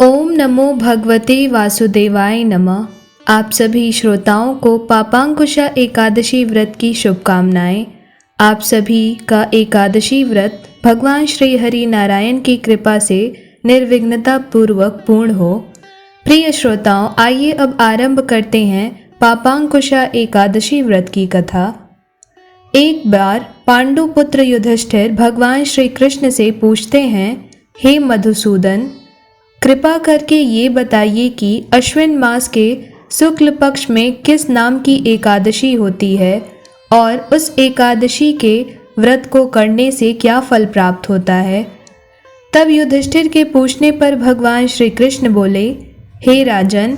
ओम नमो भगवते वासुदेवाय नमः। आप सभी श्रोताओं को पापांकुशा एकादशी व्रत की शुभकामनाएं। आप सभी का एकादशी व्रत भगवान श्री हरि नारायण की कृपा से निर्विघ्नता पूर्वक पूर्ण हो। प्रिय श्रोताओं, आइए अब आरंभ करते हैं पापांकुशा एकादशी व्रत की कथा। एक बार पांडु पुत्र युधिष्ठिर भगवान श्री कृष्ण से पूछते हैं, हे मधुसूदन, कृपा करके ये बताइए कि अश्विन मास के शुक्ल पक्ष में किस नाम की एकादशी होती है और उस एकादशी के व्रत को करने से क्या फल प्राप्त होता है। तब युधिष्ठिर के पूछने पर भगवान श्री कृष्ण बोले, हे राजन,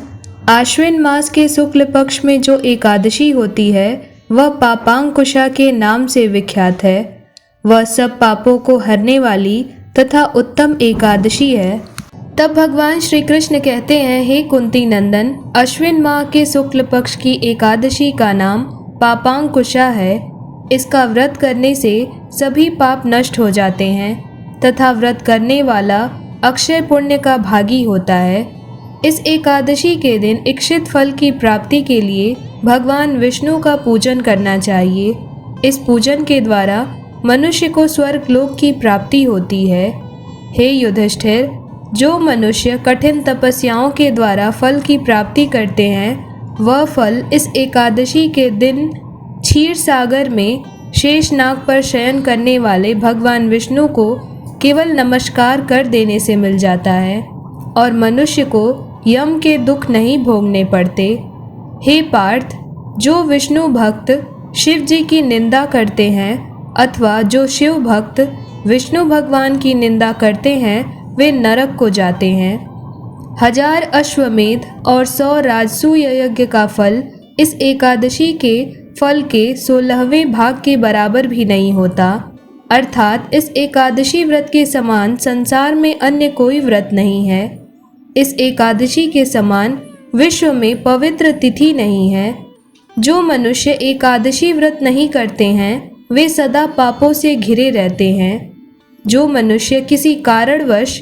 आश्विन मास के शुक्ल पक्ष में जो एकादशी होती है वह पापांकुशा के नाम से विख्यात है। वह सब पापों को हरने वाली तथा उत्तम एकादशी है। तब भगवान श्री कृष्ण कहते हैं, हे कुंती नंदन, अश्विन माह के शुक्ल पक्ष की एकादशी का नाम पापांकुशा है। इसका व्रत करने से सभी पाप नष्ट हो जाते हैं तथा व्रत करने वाला अक्षय पुण्य का भागी होता है। इस एकादशी के दिन इच्छित फल की प्राप्ति के लिए भगवान विष्णु का पूजन करना चाहिए। इस पूजन के द्वारा मनुष्य को स्वर्ग लोक की प्राप्ति होती है। हे युधिष्ठिर, जो मनुष्य कठिन तपस्याओं के द्वारा फल की प्राप्ति करते हैं वह फल इस एकादशी के दिन क्षीर सागर में शेषनाग पर शयन करने वाले भगवान विष्णु को केवल नमस्कार कर देने से मिल जाता है और मनुष्य को यम के दुख नहीं भोगने पड़ते। हे पार्थ, जो विष्णु भक्त शिव जी की निंदा करते हैं अथवा जो शिव भक्त विष्णु भगवान की निंदा करते हैं वे नरक को जाते हैं। 1000 अश्वमेध और 100 राजसूय यज्ञ का फल इस एकादशी के फल के 16वें भाग के बराबर भी नहीं होता। अर्थात इस एकादशी व्रत के समान संसार में अन्य कोई व्रत नहीं है। इस एकादशी के समान विश्व में पवित्र तिथि नहीं है। जो मनुष्य एकादशी व्रत नहीं करते हैं वे सदा पापों से घिरे रहते हैं। जो मनुष्य किसी कारणवश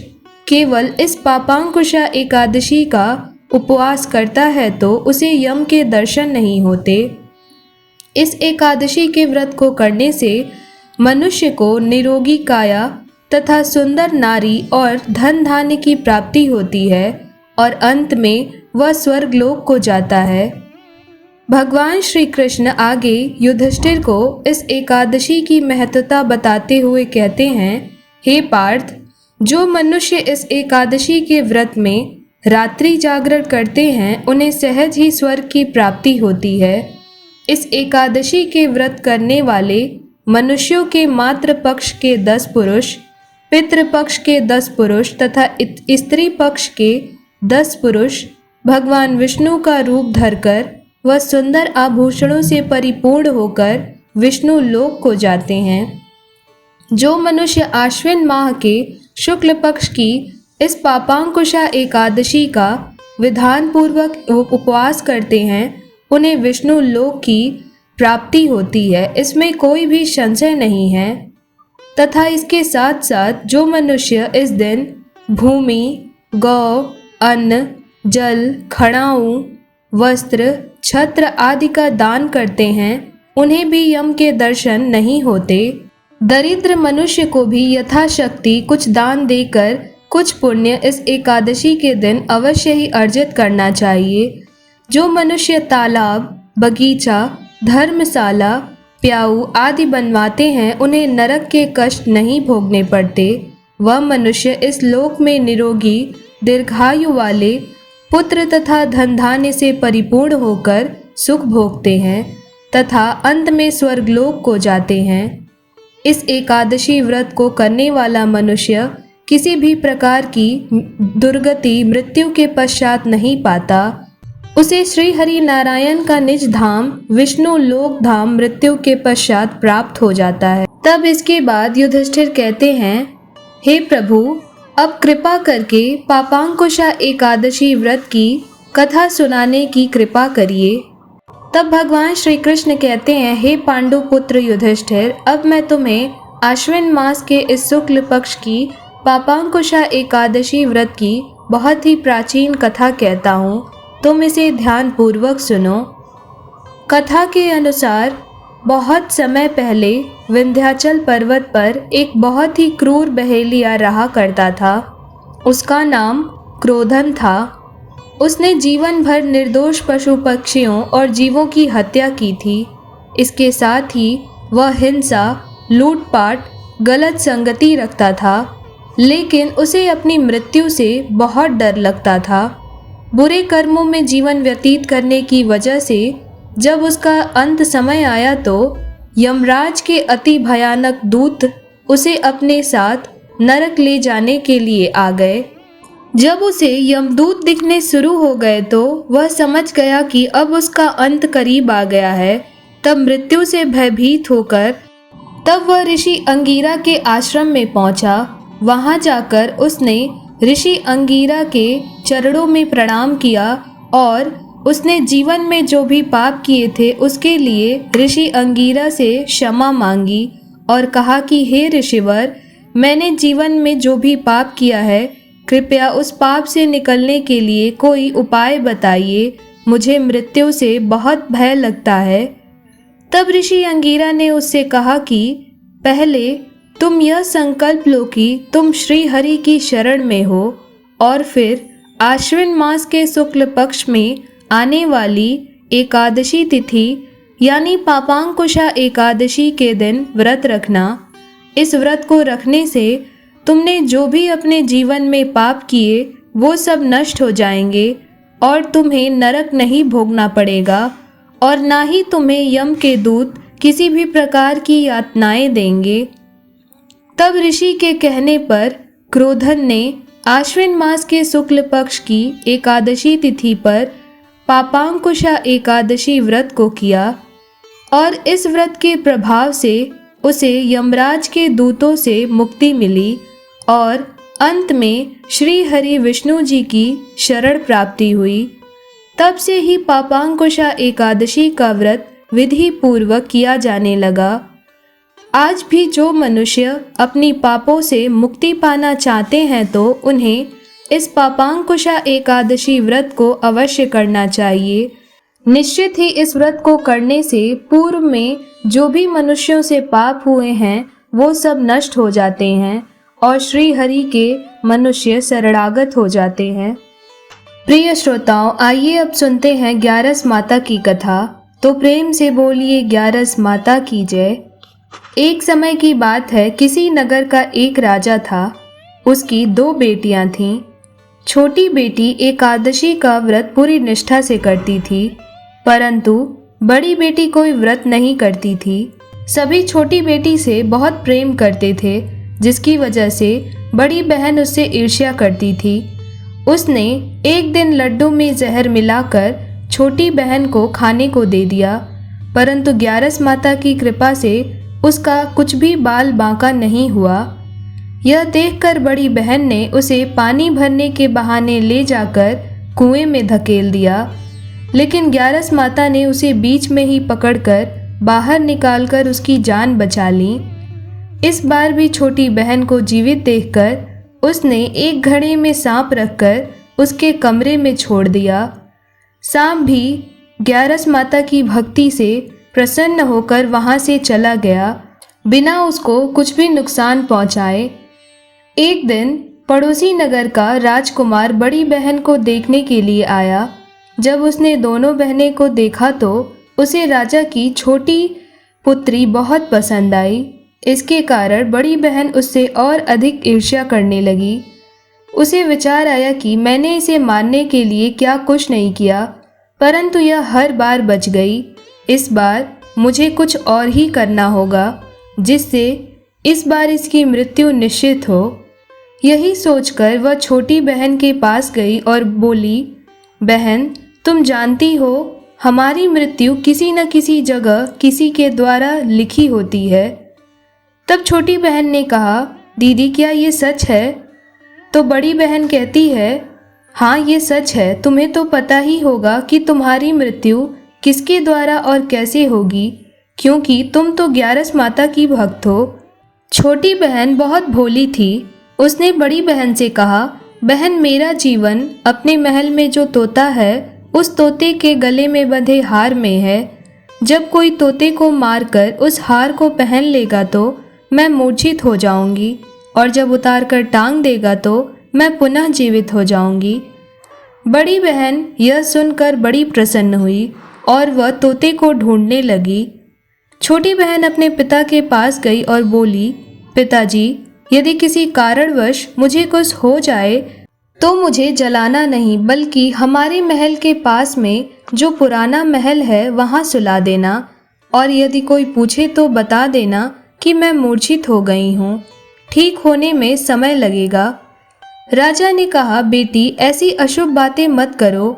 केवल इस पापांकुशा एकादशी का उपवास करता है तो उसे यम के दर्शन नहीं होते। इस एकादशी के व्रत को करने से मनुष्य को निरोगी काया तथा सुंदर नारी और धन धान्य की प्राप्ति होती है और अंत में वह स्वर्गलोक को जाता है। भगवान श्री कृष्ण आगे युधिष्ठिर को इस एकादशी की महत्ता बताते हुए कहते हैं, हे पार्थ, जो मनुष्य इस एकादशी के व्रत में रात्रि जागरण करते हैं उन्हें सहज ही स्वर्ग की प्राप्ति होती है। इस एकादशी के व्रत करने वाले मनुष्यों के मातृ पक्ष के 10 पुरुष, पितृ पक्ष के 10 पुरुष तथा स्त्री पक्ष के 10 पुरुष भगवान विष्णु का रूप धरकर वह सुंदर आभूषणों से परिपूर्ण होकर विष्णु लोक को जाते हैं। जो मनुष्य आश्विन माह के शुक्ल पक्ष की इस पापांकुशा एकादशी का विधान पूर्वक उपवास करते हैं उन्हें विष्णु लोक की प्राप्ति होती है, इसमें कोई भी संशय नहीं है। तथा इसके साथ साथ जो मनुष्य इस दिन भूमि, गौ, अन्न, जल, खड़ाऊं, वस्त्र, छत्र आदि का दान करते हैं उन्हें भी यम के दर्शन नहीं होते। दरिद्र मनुष्य को भी यथाशक्ति कुछ दान देकर कुछ पुण्य इस एकादशी के दिन अवश्य ही अर्जित करना चाहिए। जो मनुष्य तालाब, बगीचा, धर्मशाला, प्याऊ आदि बनवाते हैं उन्हें नरक के कष्ट नहीं भोगने पड़ते। वह मनुष्य इस लोक में निरोगी, दीर्घायु वाले पुत्र तथा धन धान्य से परिपूर्ण होकर सुख भोगते हैं तथा अंत में स्वर्गलोक को जाते हैं। इस एकादशी व्रत को करने वाला मनुष्य किसी भी प्रकार की दुर्गति मृत्यु के पश्चात नहीं पाता। उसे श्री हरि नारायण का निज धाम विष्णु लोक धाम मृत्यु के पश्चात प्राप्त हो जाता है। तब इसके बाद युधिष्ठिर कहते हैं, हे प्रभु, अब कृपा करके पापांकुशा एकादशी व्रत की कथा सुनाने की कृपा करिए। तब भगवान श्री कृष्ण कहते हैं, हे पांडु पुत्र युधिष्ठिर, अब मैं तुम्हें आश्विन मास के इस शुक्ल पक्ष की पापांकुशा एकादशी व्रत की बहुत ही प्राचीन कथा कहता हूँ, तुम इसे ध्यानपूर्वक सुनो। कथा के अनुसार बहुत समय पहले विंध्याचल पर्वत पर एक बहुत ही क्रूर बहेलिया रहा करता था। उसका नाम क्रोधन था। उसने जीवन भर निर्दोष पशु पक्षियों और जीवों की हत्या की थी। इसके साथ ही वह हिंसा, लूटपाट, गलत संगति रखता था। लेकिन उसे अपनी मृत्यु से बहुत डर लगता था। बुरे कर्मों में जीवन व्यतीत करने की वजह से जब उसका अंत समय आया तो यमराज के अति भयानक दूत उसे अपने साथ नरक ले जाने के लिए आ गए। जब उसे यमदूत दिखने शुरू हो गए तो वह समझ गया कि अब उसका अंत करीब आ गया है। तब मृत्यु से भयभीत होकर तब वह ऋषि अंगीरा के आश्रम में पहुंचा। वहां जाकर उसने ऋषि अंगीरा के चरणों में प्रणाम किया और उसने जीवन में जो भी पाप किए थे उसके लिए ऋषि अंगीरा से क्षमा मांगी और कहा कि हे ऋषिवर, मैंने जीवन में जो भी पाप किया है, कृपया उस पाप से निकलने के लिए कोई उपाय बताइए। मुझे मृत्यु से बहुत भय लगता है। तब ऋषि अंगीरा ने उससे कहा कि पहले तुम यह संकल्प लो कि तुम श्री हरि की शरण में हो और फिर आश्विन मास के शुक्ल पक्ष में आने वाली एकादशी तिथि यानी पापांकुशा एकादशी के दिन व्रत रखना। इस व्रत को रखने से तुमने जो भी अपने जीवन में पाप किए वो सब नष्ट हो जाएंगे और तुम्हें नरक नहीं भोगना पड़ेगा और ना ही तुम्हें यम के दूत किसी भी प्रकार की यातनाएं देंगे। तब ऋषि के कहने पर क्रोधन ने आश्विन मास के शुक्ल पक्ष की एकादशी तिथि पर पापांकुशा एकादशी व्रत को किया और इस व्रत के प्रभाव से उसे यमराज के दूतों से मुक्ति मिली और अंत में श्री हरि विष्णु जी की शरण प्राप्ति हुई। तब से ही पापांकुशा एकादशी का व्रत विधि पूर्वक किया जाने लगा। आज भी जो मनुष्य अपनी पापों से मुक्ति पाना चाहते हैं तो उन्हें इस पापांकुशा एकादशी व्रत को अवश्य करना चाहिए। निश्चित ही इस व्रत को करने से पूर्व में जो भी मनुष्यों से पाप हुए हैं वो सब नष्ट हो जाते हैं और श्री हरि के मनुष्य शरणागत हो जाते हैं। प्रिय श्रोताओं, आइए अब सुनते हैं ग्यारस माता की कथा। तो प्रेम से बोलिए ग्यारस माता की जय। एक समय की बात है, किसी नगर का एक राजा था। उसकी 2 बेटियां थीं। छोटी बेटी एकादशी का व्रत पूरी निष्ठा से करती थी, परंतु बड़ी बेटी कोई व्रत नहीं करती थी। सभी छोटी बेटी से बहुत प्रेम करते थे, जिसकी वजह से बड़ी बहन उससे ईर्ष्या करती थी। उसने एक दिन लड्डू में जहर मिलाकर छोटी बहन को खाने को दे दिया, परंतु ग्यारस माता की कृपा से उसका कुछ भी बाल बांका नहीं हुआ। यह देखकर बड़ी बहन ने उसे पानी भरने के बहाने ले जाकर कुएं में धकेल दिया, लेकिन ग्यारस माता ने उसे बीच में ही पकड़कर बाहर निकालकर उसकी जान बचा ली। इस बार भी छोटी बहन को जीवित देखकर उसने एक घड़े में सांप रखकर उसके कमरे में छोड़ दिया। सांप भी ग्यारस माता की भक्ति से प्रसन्न होकर वहां से चला गया, बिना उसको कुछ भी नुकसान पहुंचाए। एक दिन पड़ोसी नगर का राजकुमार बड़ी बहन को देखने के लिए आया। जब उसने दोनों बहनें को देखा तो उसे राजा की छोटी पुत्री बहुत पसंद आई। इसके कारण बड़ी बहन उससे और अधिक ईर्ष्या करने लगी। उसे विचार आया कि मैंने इसे मारने के लिए क्या कुछ नहीं किया, परंतु यह हर बार बच गई। इस बार मुझे कुछ और ही करना होगा, जिससे इस बार इसकी मृत्यु निश्चित हो। यही सोचकर वह छोटी बहन के पास गई और बोली, बहन, तुम जानती हो हमारी मृत्यु किसी न किसी जगह किसी के द्वारा लिखी होती है। तब छोटी बहन ने कहा, दीदी क्या ये सच है? तो बड़ी बहन कहती है, हाँ ये सच है। तुम्हें तो पता ही होगा कि तुम्हारी मृत्यु किसके द्वारा और कैसे होगी, क्योंकि तुम तो ग्यारस माता की भक्त हो। छोटी बहन बहुत भोली थी। उसने बड़ी बहन से कहा, बहन, मेरा जीवन अपने महल में जो तोता है उस तोते के गले में बंधे हार में है। जब कोई तोते को मारकर उस हार को पहन लेगा तो मैं मूर्छित हो जाऊंगी, और जब उतार कर टांग देगा तो मैं पुनः जीवित हो जाऊंगी। बड़ी बहन यह सुनकर बड़ी प्रसन्न हुई और वह तोते को ढूंढने लगी। छोटी बहन अपने पिता के पास गई और बोली, पिताजी, यदि किसी कारणवश मुझे कुछ हो जाए तो मुझे जलाना नहीं, बल्कि हमारे महल के पास में जो पुराना महल है वहाँ सुला देना, और यदि कोई पूछे तो बता देना कि मैं मूर्छित हो गई हूँ। ठीक होने में समय लगेगा। राजा ने कहा, बेटी, ऐसी अशुभ बातें मत करो।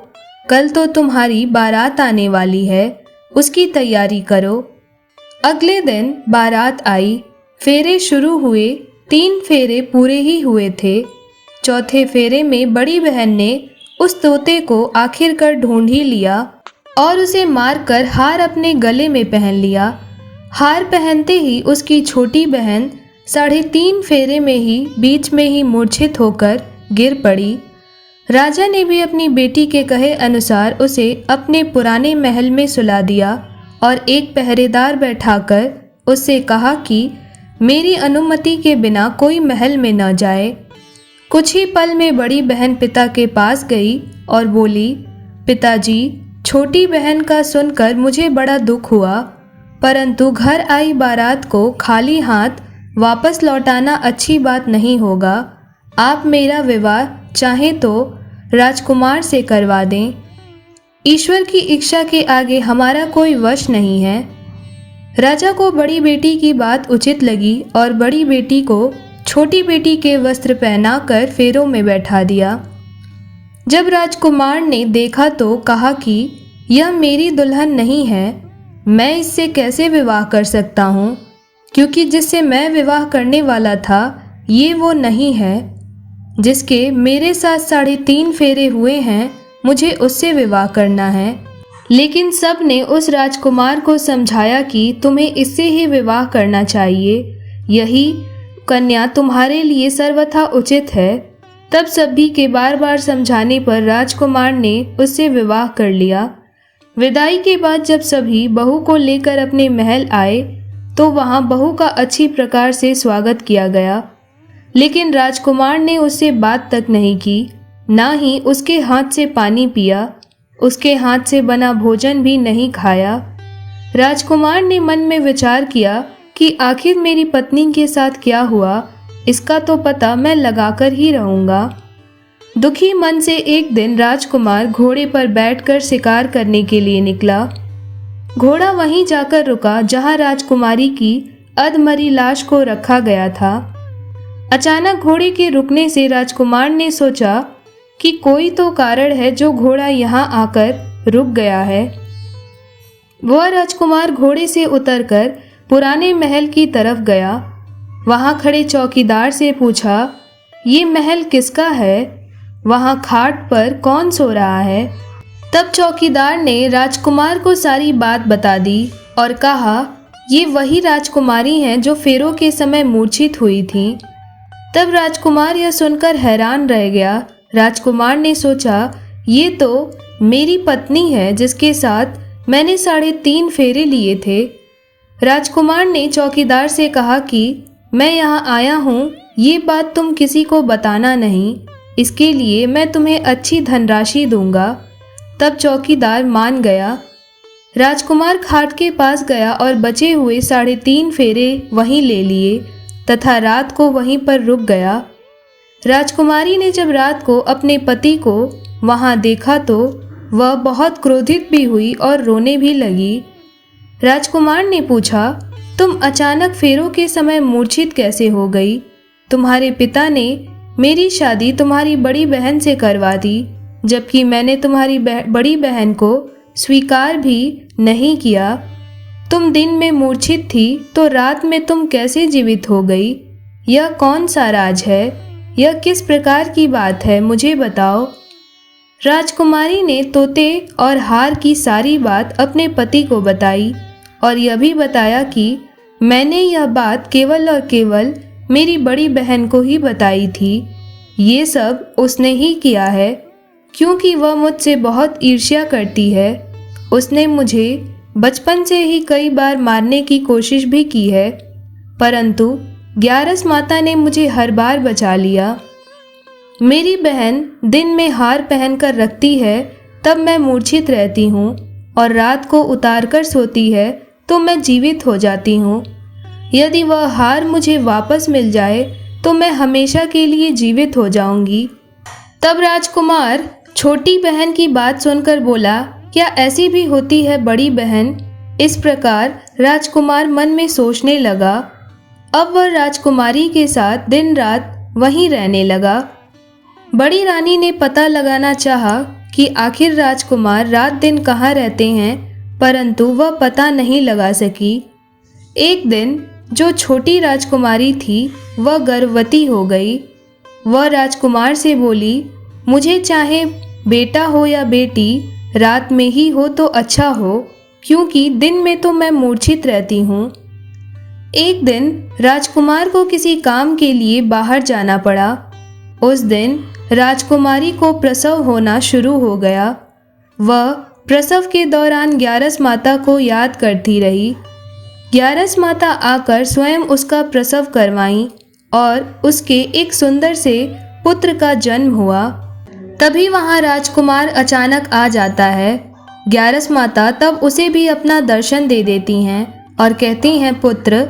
कल तो तुम्हारी बारात आने वाली है, उसकी तैयारी करो। अगले दिन बारात आई। फेरे शुरू हुए। 3 फेरे पूरे ही हुए थे। चौथे फेरे में बड़ी बहन ने उस तोते को आखिरकार ढूंढ ही लिया और उसे मारकर हार अपने गले में पहन लिया। हार पहनते ही उसकी छोटी बहन 3.5 फेरे में ही बीच में ही मूर्छित होकर गिर पड़ी। राजा ने भी अपनी बेटी के कहे अनुसार उसे अपने पुराने महल में सुला दिया और एक पहरेदार बैठाकर उससे कहा कि मेरी अनुमति के बिना कोई महल में न जाए। कुछ ही पल में बड़ी बहन पिता के पास गई और बोली, पिताजी, छोटी बहन का सुनकर मुझे बड़ा दुख हुआ, परंतु घर आई बारात को खाली हाथ वापस लौटाना अच्छी बात नहीं होगा। आप मेरा विवाह चाहे तो राजकुमार से करवा दें। ईश्वर की इच्छा के आगे हमारा कोई वश नहीं है। राजा को बड़ी बेटी की बात उचित लगी और बड़ी बेटी को छोटी बेटी के वस्त्र पहनाकर फेरों में बैठा दिया। जब राजकुमार ने देखा तो कहा कि यह मेरी दुल्हन नहीं है, मैं इससे कैसे विवाह कर सकता हूँ, क्योंकि जिससे मैं विवाह करने वाला था ये वो नहीं है। जिसके मेरे साथ 3.5 फेरे हुए हैं, मुझे उससे विवाह करना है। लेकिन सब ने उस राजकुमार को समझाया कि तुम्हें इससे ही विवाह करना चाहिए, यही कन्या तुम्हारे लिए सर्वथा उचित है। तब सभी के बार बार समझाने पर राजकुमार ने उससे विवाह कर लिया। विदाई के बाद जब सभी बहू को लेकर अपने महल आए तो वहां बहू का अच्छी प्रकार से स्वागत किया गया, लेकिन राजकुमार ने उससे बात तक नहीं की, ना ही उसके हाथ से पानी पिया, उसके हाथ से बना भोजन भी नहीं खाया। राजकुमार ने मन में विचार किया कि आखिर मेरी पत्नी के साथ क्या हुआ, इसका तो पता मैं लगाकर ही रहूँगा। दुखी मन से एक दिन राजकुमार घोड़े पर बैठकर शिकार करने के लिए निकला। घोड़ा वहीं जाकर रुका जहां राजकुमारी की अधमरी लाश को रखा गया था। अचानक घोड़े के रुकने से राजकुमार ने सोचा कि कोई तो कारण है जो घोड़ा यहाँ आकर रुक गया है। वह राजकुमार घोड़े से उतरकर पुराने महल की तरफ गया। वहां खड़े चौकीदार से पूछा, ये महल किसका है? वहां खाट पर कौन सो रहा है? तब चौकीदार ने राजकुमार को सारी बात बता दी और कहा, ये वही राजकुमारी हैं जो फेरों के समय मूर्छित हुई थीं। तब राजकुमार यह सुनकर हैरान रह गया। राजकुमार ने सोचा, ये तो मेरी पत्नी है जिसके साथ मैंने 3.5 फेरे लिए थे। राजकुमार ने चौकीदार से कहा कि मैं यहाँ आया हूँ, ये बात तुम किसी को बताना नहीं, इसके लिए मैं तुम्हें अच्छी धनराशि दूंगा। तब चौकीदार मान गया। राजकुमार खाट के पास गया और बचे हुए 3.5 फेरे वहीं ले लिए तथा रात को वहीं पर रुक गया। राजकुमारी ने जब रात को अपने पति को वहां देखा तो वह बहुत क्रोधित भी हुई और रोने भी लगी। राजकुमार ने पूछा, तुम अचानक फेरों के समय मूर्छित कैसे हो गई? तुम्हारे पिता ने मेरी शादी तुम्हारी बड़ी बहन से करवा दी, जबकि मैंने तुम्हारी बड़ी बहन को स्वीकार भी नहीं किया। तुम दिन में मूर्छित थी तो रात में तुम कैसे जीवित हो गई? यह कौन सा राज है? यह किस प्रकार की बात है, मुझे बताओ। राजकुमारी ने तोते और हार की सारी बात अपने पति को बताई और यह भी बताया कि मैंने यह बात केवल और केवल मेरी बड़ी बहन को ही बताई थी। ये सब उसने ही किया है, क्योंकि वह मुझसे बहुत ईर्ष्या करती है। उसने मुझे बचपन से ही कई बार मारने की कोशिश भी की है, परंतु ग्यारस माता ने मुझे हर बार बचा लिया। मेरी बहन दिन में हार पहनकर रखती है, तब मैं मूर्छित रहती हूँ, और रात को उतार कर सोती है तो मैं जीवित हो जाती हूँ। यदि वह हार मुझे वापस मिल जाए तो मैं हमेशा के लिए जीवित हो जाऊंगी। तब राजकुमार छोटी बहन की बात सुनकर बोला, क्या ऐसी भी होती है बड़ी बहन? इस प्रकार राजकुमार मन में सोचने लगा। अब वह राजकुमारी के साथ दिन रात वहीं रहने लगा। बड़ी रानी ने पता लगाना चाहा कि आखिर राजकुमार रात दिन कहाँ रहते हैं, परंतु वह पता नहीं लगा सकी। एक दिन जो छोटी राजकुमारी थी वह गर्भवती हो गई। वह राजकुमार से बोली, मुझे चाहे बेटा हो या बेटी, रात में ही हो तो अच्छा हो, क्योंकि दिन में तो मैं मूर्छित रहती हूँ। एक दिन राजकुमार को किसी काम के लिए बाहर जाना पड़ा। उस दिन राजकुमारी को प्रसव होना शुरू हो गया। वह प्रसव के दौरान ग्यारस माता को याद करती रही। ग्यारस माता आकर स्वयं उसका प्रसव करवाईं और उसके एक सुंदर से पुत्र का जन्म हुआ। तभी वहाँ राजकुमार अचानक आ जाता है। ग्यारस माता तब उसे भी अपना दर्शन दे देती हैं और कहती हैं, पुत्र,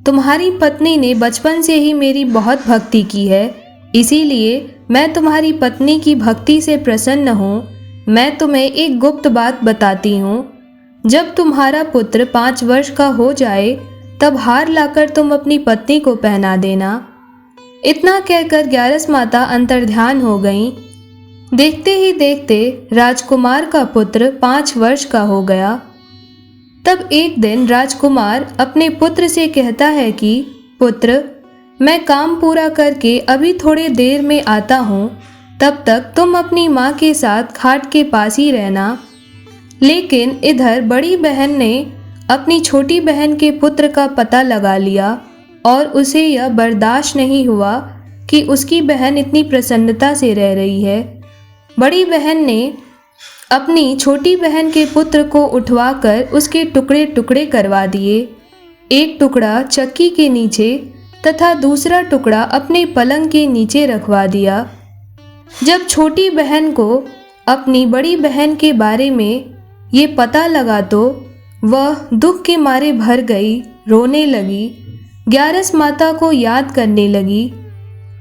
तुम्हारी पत्नी ने बचपन से ही मेरी बहुत भक्ति की है, इसीलिए मैं तुम्हारी पत्नी की भक्ति से प्रसन्न हूँ। मैं तुम्हें एक गुप्त बात बताती हूँ। जब तुम्हारा पुत्र 5 वर्ष का हो जाए तब हार लाकर तुम अपनी पत्नी को पहना देना। इतना कहकर ग्यारस माता अंतर्ध्यान हो गईं। देखते ही देखते राजकुमार का पुत्र 5 वर्ष का हो गया। तब एक दिन राजकुमार अपने पुत्र से कहता है कि पुत्र, मैं काम पूरा करके अभी थोड़ी देर में आता हूँ, तब तक तुम अपनी माँ के साथ खाट के पास ही रहना। लेकिन इधर बड़ी बहन ने अपनी छोटी बहन के पुत्र का पता लगा लिया और उसे यह बर्दाश्त नहीं हुआ कि उसकी बहन इतनी प्रसन्नता से रह रही है। बड़ी बहन ने अपनी छोटी बहन के पुत्र को उठवाकर उसके टुकड़े टुकड़े करवा दिए। एक टुकड़ा चक्की के नीचे तथा दूसरा टुकड़ा अपने पलंग के नीचे रखवा दिया। जब छोटी बहन को अपनी बड़ी बहन के बारे में ये पता लगा तो वह दुख के मारे भर गई, रोने लगी, ग्यारस माता को याद करने लगी।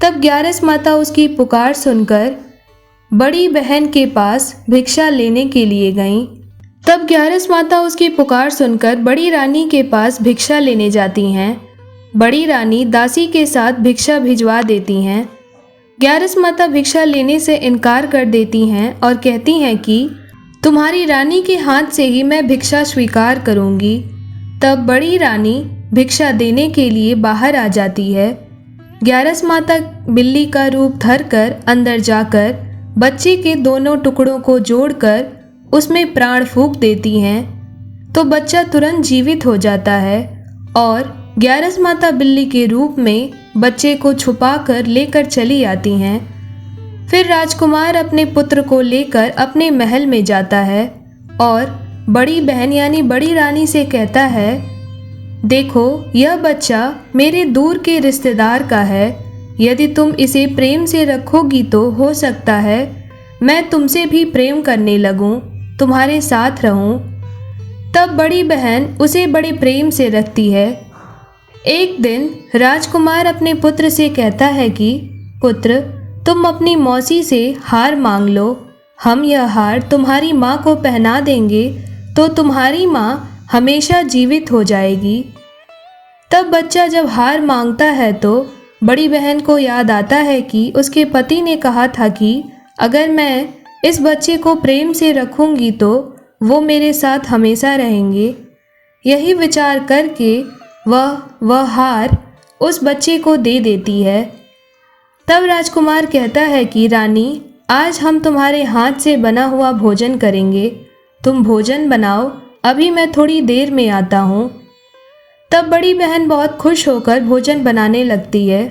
तब ग्यारस माता उसकी पुकार सुनकर बड़ी बहन के पास भिक्षा लेने के लिए गईं। तब ग्यारस माता उसकी पुकार सुनकर बड़ी रानी के पास भिक्षा लेने जाती हैं। बड़ी रानी दासी के साथ भिक्षा भिजवा देती हैं। ग्यारस माता भिक्षा लेने से इनकार कर देती हैं और कहती हैं कि तुम्हारी रानी के हाथ से ही मैं भिक्षा स्वीकार करूंगी। तब बड़ी रानी भिक्षा देने के लिए बाहर आ जाती है। ग्यारस माता बिल्ली का रूप धरकर अंदर जाकर बच्चे के दोनों टुकड़ों को जोड़कर उसमें प्राण फूंक देती हैं, तो बच्चा तुरंत जीवित हो जाता है और ग्यारस माता बिल्ली के रूप में बच्चे को छुपाकर लेकर चली आती हैं। फिर राजकुमार अपने पुत्र को लेकर अपने महल में जाता है और बड़ी बहन यानी बड़ी रानी से कहता है, देखो, यह बच्चा मेरे दूर के रिश्तेदार का है। यदि तुम इसे प्रेम से रखोगी तो हो सकता है मैं तुमसे भी प्रेम करने लगूं, तुम्हारे साथ रहूं। तब बड़ी बहन उसे बड़े प्रेम से रखती है। एक दिन राजकुमार अपने पुत्र से कहता है कि पुत्र, तुम अपनी मौसी से हार मांग लो। हम यह हार तुम्हारी माँ को पहना देंगे तो तुम्हारी माँ हमेशा जीवित हो जाएगी। तब बच्चा जब हार मांगता है तो बड़ी बहन को याद आता है कि उसके पति ने कहा था कि अगर मैं इस बच्चे को प्रेम से रखूंगी तो वो मेरे साथ हमेशा रहेंगे। यही विचार करके वह हार उस बच्चे को दे देती है। तब राजकुमार कहता है कि रानी, आज हम तुम्हारे हाथ से बना हुआ भोजन करेंगे। तुम भोजन बनाओ, अभी मैं थोड़ी देर में आता हूँ। तब बड़ी बहन बहुत खुश होकर भोजन बनाने लगती है।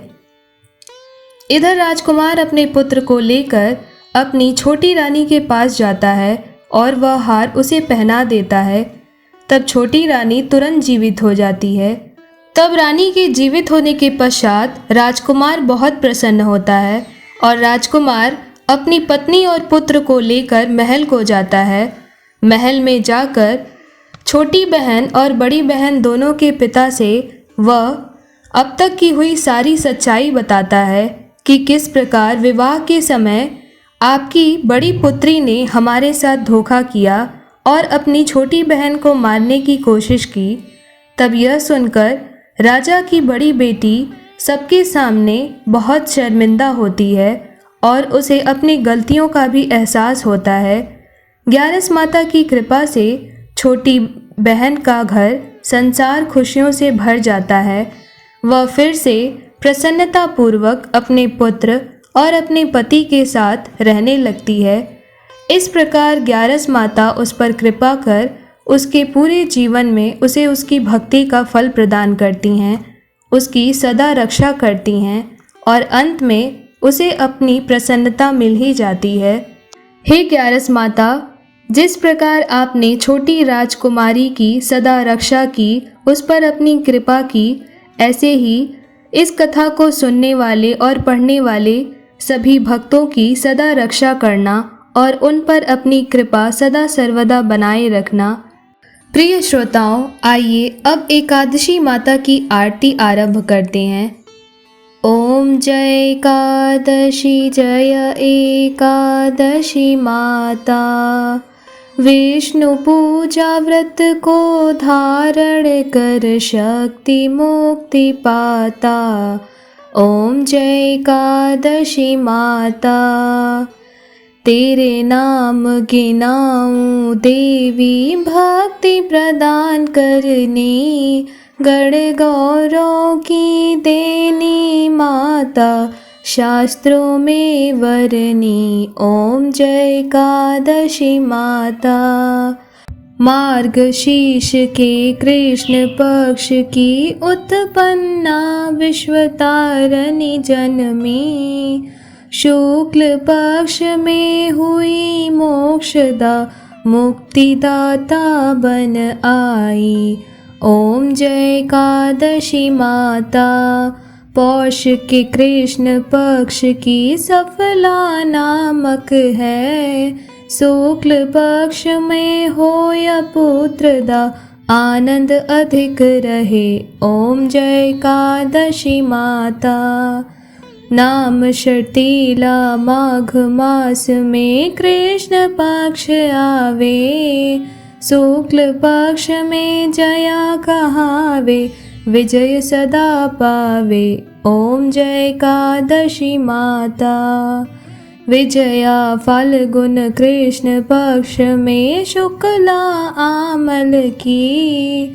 इधर राजकुमार अपने पुत्र को लेकर अपनी छोटी रानी के पास जाता है और वह हार उसे पहना देता है। तब छोटी रानी तुरंत जीवित हो जाती है। तब रानी के जीवित होने के पश्चात राजकुमार बहुत प्रसन्न होता है और राजकुमार अपनी पत्नी और पुत्र को लेकर महल को जाता है। महल में जाकर छोटी बहन और बड़ी बहन दोनों के पिता से वह अब तक की हुई सारी सच्चाई बताता है कि किस प्रकार विवाह के समय आपकी बड़ी पुत्री ने हमारे साथ धोखा किया और अपनी छोटी बहन को मारने की कोशिश की। तब यह सुनकर राजा की बड़ी बेटी सबके सामने बहुत शर्मिंदा होती है और उसे अपनी गलतियों का भी एहसास होता है। ग्यारस माता की कृपा से छोटी बहन का घर संसार खुशियों से भर जाता है। वह फिर से प्रसन्नतापूर्वक अपने पुत्र और अपने पति के साथ रहने लगती है। इस प्रकार ग्यारस माता उस पर कृपा कर उसके पूरे जीवन में उसे उसकी भक्ति का फल प्रदान करती हैं, उसकी सदा रक्षा करती हैं और अंत में उसे अपनी प्रसन्नता मिल ही जाती है। हे ग्यारस माता, जिस प्रकार आपने छोटी राजकुमारी की सदा रक्षा की, उस पर अपनी कृपा की, ऐसे ही इस कथा को सुनने वाले और पढ़ने वाले सभी भक्तों की सदा रक्षा करना और उन पर अपनी कृपा सदा सर्वदा बनाए रखना। प्रिय श्रोताओं, आइए अब एकादशी माता की आरती आरंभ करते हैं। ओम जय एकादशी जय एकादशी माता, विष्णु पूजा व्रत को धारण कर शक्ति मुक्ति पाता। ओम जय एकादशी माता, तेरे नाम गिनाऊं देवी भक्ति प्रदान करनी, गण गौरव की देनी माता, शास्त्रों में वरनी। ओम जय एकादशी माता, मार्गशीर्ष के कृष्ण पक्ष की उत्पन्ना विश्वतारिणी जन्मी, शुक्ल पक्ष में हुई मोक्षदा मुक्तिदाता बन आई। ओम जय एकादशी माता, पौष के कृष्ण पक्ष की सफला नामक है, शुक्ल पक्ष में हो या पुत्रदा आनंद अधिक रहे। ओम जय एकादशी माता, नाम शर्तीला माघ मास में कृष्ण पक्ष आवे, शुक्ल पक्ष में जया कहावे, विजय सदा पावे। ओम जय एकादशी माता, विजया फाल्गुन कृष्ण पक्ष में शुक्ला आमल की,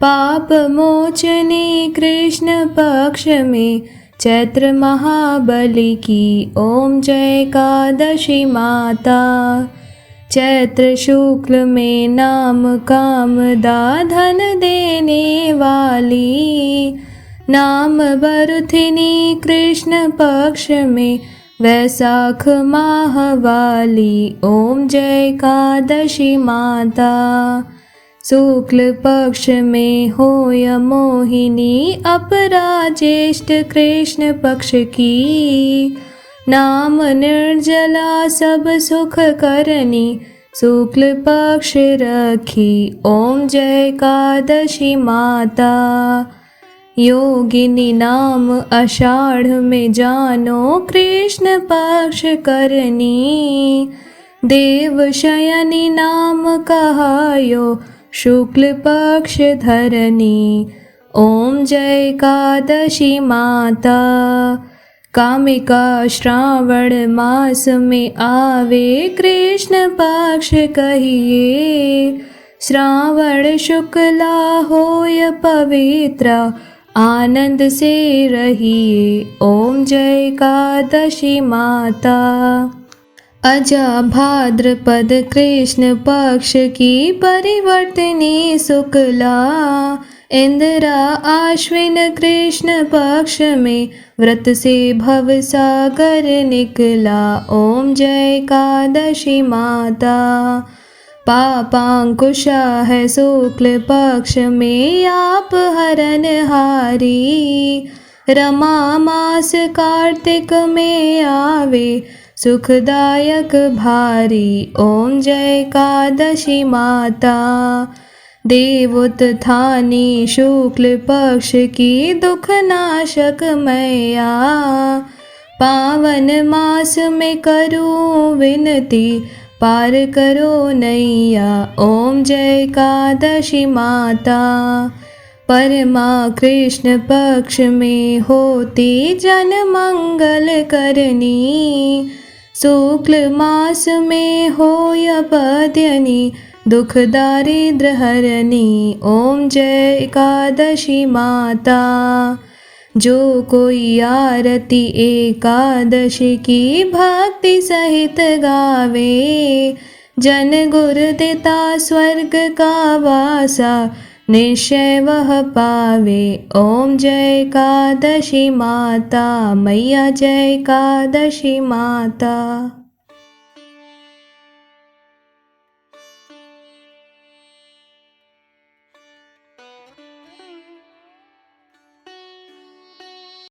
पाप मोचनी कृष्ण पक्ष में चैत्र महाबली की। ओम जय एकादशी माता, चैत्र शुक्ल में नाम कामदा धन देने वाली, नाम बरुथिनी कृष्ण पक्ष में वैशाख माह वाली। ओम जय एकादशी माता, शुक्ल पक्ष में हो या मोहिनी अपराजेष्ठ कृष्ण पक्ष की, नाम निर्जला सब सुख करनी, शुक्ल पक्ष रखी। ओम जय एकादशी माता, योगिनी नाम आषाढ़ में जानो कृष्ण पक्ष करनी, देव शयनी नाम कहायो शुक्ल पक्ष धरनी। ओम जय एकादशी माता, कामिका श्रावण मास में आवे कृष्ण पक्ष कहिए, श्रावण शुक्ला होय पवित्रा आनंद से रहिए। ओम जय एकादशी माता, अजा भाद्रपद कृष्ण पक्ष की परिवर्तनी शुक्ला, इंदिरा आश्विन कृष्ण पक्ष में व्रत से भव सागर निकला। ओम जय एकादशी माता। पापांकुशा है शुक्ल पक्ष में आप हरनहारी। रमा मास कार्तिक में आवे सुखदायक भारी। ओम जय एकादशी माता। देवोत्थानी शुक्ल पक्ष की दुख नाशक मैया। पावन मास में करूं विनती पार करो नैया। ओम जय एकादशी माता। परमा कृष्ण पक्ष में होती जन मंगल करनी। शुक्ल मास में हो पद्यनी दुख दारिद्र हरनी। ओम जय एकादशी माता। जो कोई आरती एकादशी की भक्ति सहित गावे, जन गुर देता स्वर्ग का वासा निश्चय वह पावे। ओम जय एकादशी माता। मैया जय एकादशी माता।